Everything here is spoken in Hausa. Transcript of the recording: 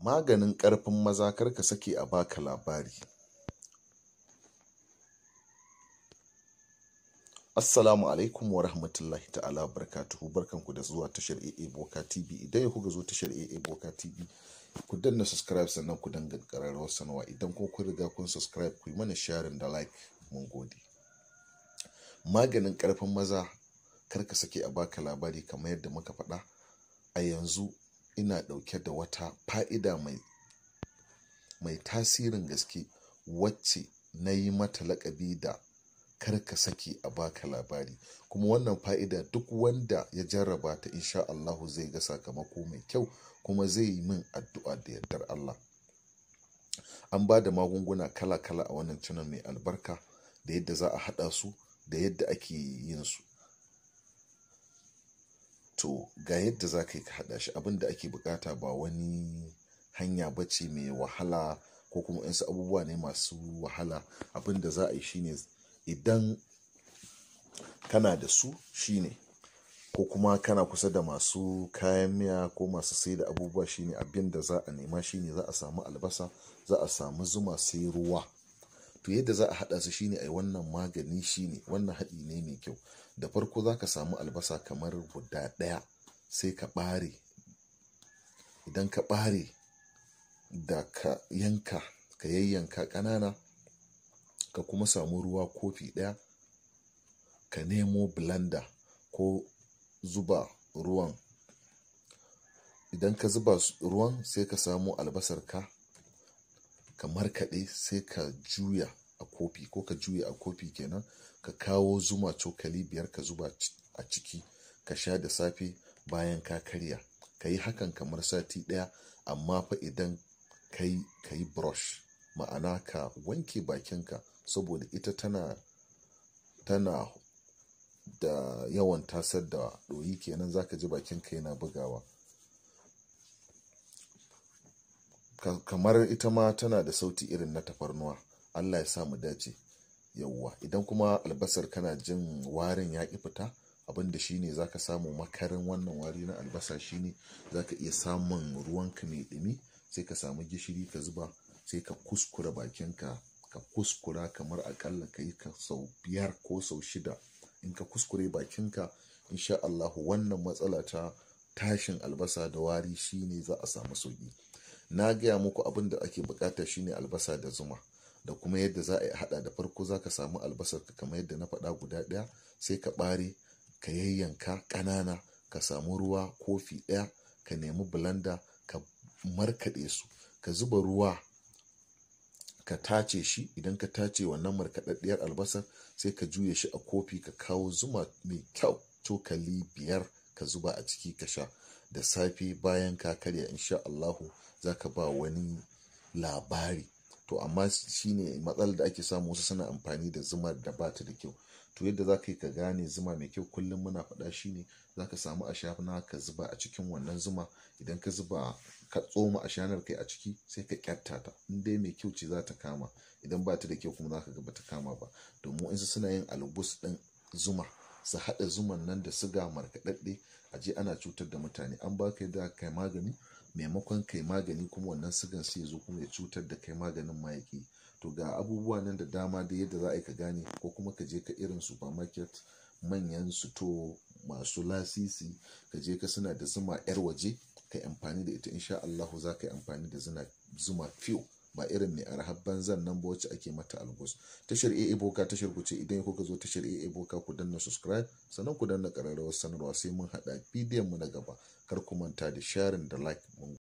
Maganin ƙarfin maza kar ka sake a baka labari. Assalamu alaikum wa rahmatullahi ta'ala barakatuhu. Barkanku da zuwa tashar AA Boka TV. Idan kuka zo tashar AA Boka TV, ku danna subscribe sannan ku danna ƙararrawar sanarwa. Idan kuma kun riga kun subscribe, ku yi mana sharing da like. Mun gode. Maganin ƙarfin maza kar ka sake a baka labari, kamar yadda muka faɗa. A yanzu ina ɗauke da wata fa'ida mai tasirin gaske wacce na yi mata laƙabi da kar ka sake a baka labari. Kuma wannan fa'ida duk wanda ya jarraba ta insha Allahu zai ga sakamako mai kyau, kuma zai yi min addu'a da yardar Allah. An ba da magunguna kala-kala a wannan channel mai albarka, da yadda za a haɗa su da yadda ake yin su. To ga yadda za ka yi ka haɗa shi. Abin da ake bukata ba wani hanya bace mai wahala ko kuma wasu abubuwa ne masu wahala. Abin da za a yi shine, idan kana da su shine, ko kuma kana kusa da masu kayan miya ko masu sai da abubuwa, shine abin da za a nema. Shine za a samu albasa, za a samu zuma, sai ruwa. To yadda za a haɗa su shine ai wannan magani, shine wannan haɗi ne mai kyau. Da farko za ka samu albasa kamar guda ɗaya, sai ka ɓare. Idan ka ɓare da ka yanka, ka yayyanka ƙanana, ka kuma samu ruwa kofi ɗaya, ka nemo blender ko zuba ruwan. Idan ka zuba ruwan, sai ka samu albasar ka markaɗe, sai ka juya a kofi, ko ka juya a kofi kenan. Ka kawo zuma cokali 5 ka zuba a ciki, ka sha da safe bayan ka karya. Ka yi hakan kamar sati ɗaya, amma fa idan ka yi brush, ma'ana ka wanke bakinka, saboda ita tana da yawan tasar da ɗoyi kenan. Za ka ji bakinka yana bugawa, kamar ita ma tana da sauti irin na tafarnuwa. Allah ya sa mu dace. Yawwa, idan kuma albasar kana jin warin ya ƙi fita, abinda shine za ka samu makarin wannan wari na albasa. Shine za ka iya samun ruwanka mai ɗumi, sai ka samu gishiri ka zuba, sai ka kuskura bakinka, ka kuskura kamar aƙalla ka yi sau 5 ko sau 6. In ka kuskure bakinka, insha Allahu wannan matsala ta tashin albasa da wari shine za a samu sauƙi. Na gaya muku abin da ake bukata shine albasa da zuma, da kuma yadda za a yi haɗa. Da farko za ka samu albasar ka kamar yadda na faɗa guda ɗaya, sai ka ɓare, ka yayyanka ƙanana, ka samu ruwa kofi ɗaya, ka nemi blender, ka markaɗe su, ka zuba ruwa, ka tace shi. Idan ka tace wannan markaɗaɗɗiyar albasar, sai ka juye shi a kofi, ka kawo zuma mai kyau cokali 5 ka zuba a ciki, ka sha da safe bayan ka karya. Insha Allahu za ka ba wani labari. To amma shine matsalar da ake samu, wasu suna amfani da zumar da ba ta da kyau. To yadda za ka yi ka gane zuma mai kyau, kullum muna faɗa, shine za ka samu ashana ka zuba a cikin wannan zuma. Idan ka zuba, ka tsoma ashanar kai a ciki, sai ka ƙyatta ta. In dai mai kyau ce za ta kama, idan ba ta da kyau kuma za ka ga ba ta kama ba. Domin wasu suna yin albus ɗin zuma, su haɗa zuman nan da siga markaɗaɗɗe, a je ana cutar da mutane. An ba ka yadda kai magani, maimakon kai magani kuma wannan sigan sai ya zo kuma ya cutar da kai maganin ma yake. To ga abubuwa nan da dama da yadda za a yi ka gane, ko kuma ka je ka irin supermarket, manyan suto masu lasisi, ka je ka suna da zuma 'yar waje, ka yi amfani da ita. Insha Allahu za ka yi amfani da zuma fiyo, ba irin mai arhar banzan nan ba wacce ake mata albus. Tashar AA Boka tashar ku ce. Idan kuka zo tashar AA Boka, ku danna subscribe sannan ku danna ƙararrawar sanarwa, sai mun haɗa bidiyon mu na gaba. Kar ku manta da sharing da like.